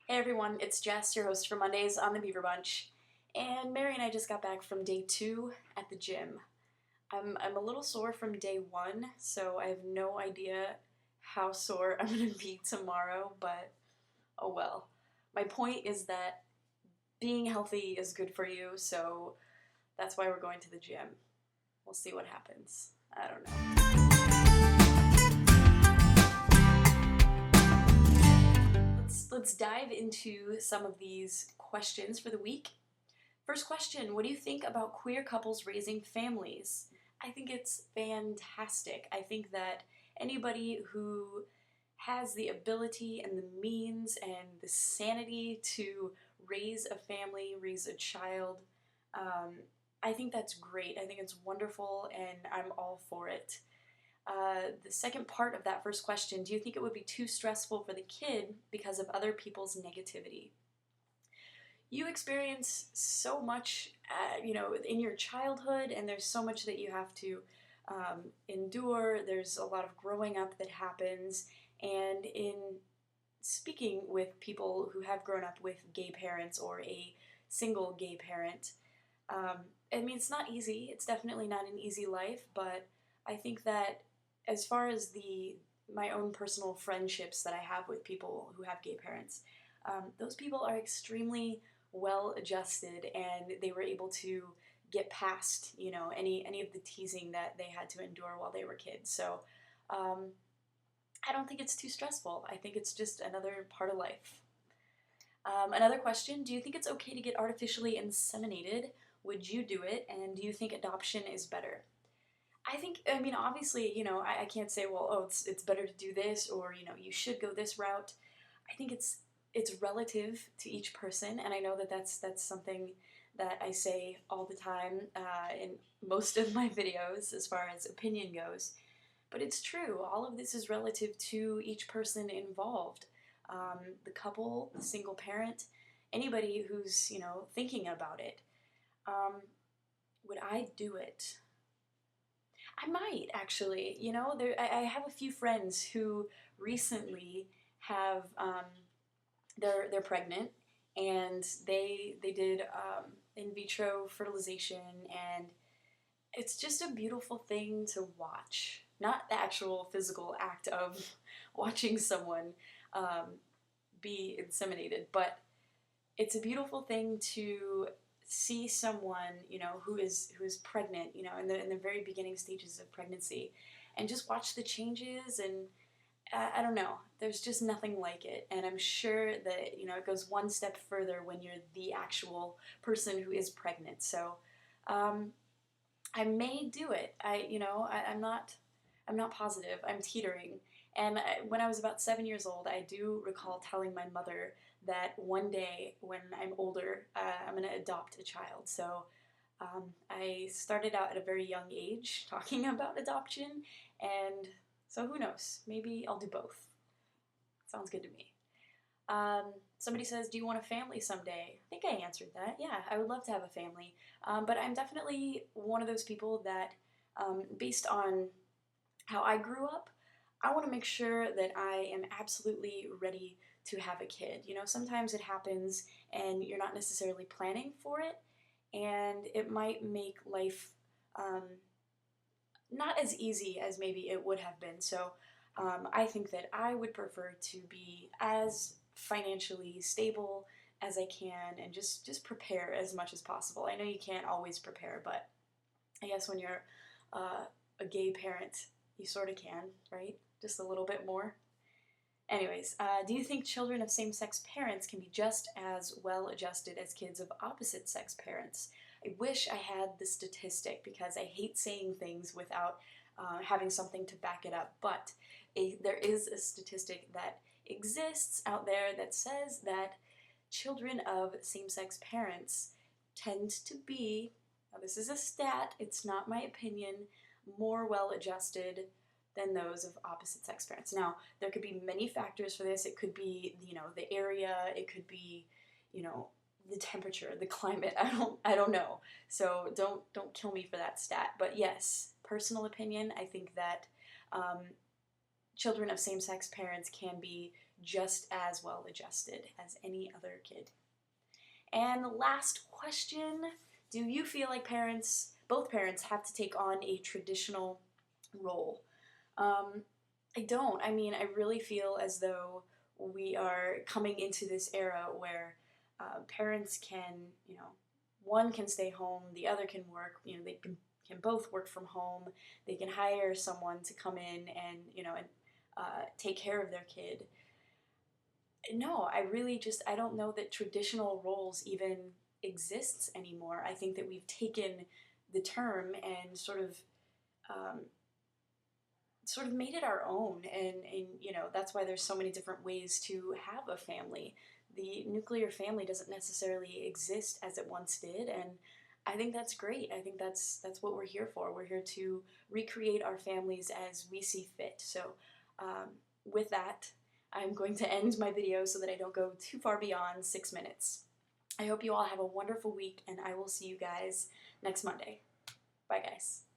Hey everyone, it's Jess, your host for Mondays on the Beaver Bunch, and Mary and I just got back from day 2 at the gym. I'm a little sore from day 1, so I have no idea how sore I'm going to be tomorrow, but oh well. My point is that being healthy is good for you, so that's why we're going to the gym. We'll see what happens. I don't know. Let's dive into some of these questions for the week. First question, what do you think about queer couples raising families? I think it's fantastic. I think that anybody who has the ability and the means and the sanity to raise a family, raise a child, I think that's great. I think it's wonderful, and I'm all for it. The second part of that first question, do you think it would be too stressful for the kid because of other people's negativity? You experience so much, in your childhood, and there's so much that you have to endure. There's a lot of growing up that happens, and in speaking with people who have grown up with gay parents or a single gay parent, it's not easy. It's definitely not an easy life, but I think that as far as my own personal friendships that I have with people who have gay parents, those people are extremely well adjusted, and they were able to get past, any of the teasing that they had to endure while they were kids. So I don't think it's too stressful. I think it's just another part of life. Another question, do you think it's okay to get artificially inseminated? Would you do it? And do you think adoption is better? Obviously, I can't say, well, it's better to do this, or, you should go this route. I think it's relative to each person, and I know that that's something that I say all the time in most of my videos as far as opinion goes. But it's true. All of this is relative to each person involved. The couple, the single parent, anybody who's, thinking about it. Would I do it? I might, actually. I have a few friends who recently have, they're pregnant, and they did in vitro fertilization, and it's just a beautiful thing to watch. Not the actual physical act of watching someone be inseminated, but it's a beautiful thing to see someone, who is pregnant, in the very beginning stages of pregnancy, and just watch the changes. And I don't know, there's just nothing like it. And I'm sure that, it goes one step further when you're the actual person who is pregnant. So I may do it. I'm not positive. I'm teetering. And when I was about 7 years old, I do recall telling my mother that one day when I'm older, I'm going to adopt a child. So I started out at a very young age talking about adoption, and so who knows? Maybe I'll do both. Sounds good to me. Somebody says, do you want a family someday? I think I answered that. Yeah, I would love to have a family. But I'm definitely one of those people that, based on how I grew up, I want to make sure that I am absolutely ready to have a kid. Sometimes it happens and you're not necessarily planning for it, and it might make life not as easy as maybe it would have been. So I think that I would prefer to be as financially stable as I can, and just prepare as much as possible. I know you can't always prepare, but I guess when you're a gay parent, you sort of can, right? Just a little bit more. Anyways, do you think children of same-sex parents can be just as well adjusted as kids of opposite-sex parents? I wish I had the statistic, because I hate saying things without having something to back it up, but there is a statistic that exists out there that says that children of same-sex parents tend to be, now this is a stat, it's not my opinion, more well-adjusted than those of opposite-sex parents. Now, there could be many factors for this. It could be, the area. It could be, the temperature, the climate. I don't know. So don't kill me for that stat. But yes, personal opinion. I think that children of same-sex parents can be just as well adjusted as any other kid. And last question, do you feel like both parents have to take on a traditional role? I don't. I mean, I really feel as though we are coming into this era where parents can, one can stay home, the other can work. They can both work from home. They can hire someone to come in and take care of their kid. No, I don't know that traditional roles even exists anymore. I think that we've taken the term and sort of made it our own, and that's why there's so many different ways to have a family. The nuclear family doesn't necessarily exist as it once did, and I think that's great. I think that's what we're here for. We're here to recreate our families as we see fit. So with that, I'm going to end my video so that I don't go too far beyond 6 minutes. I hope you all have a wonderful week, and I will see you guys next Monday. Bye, guys.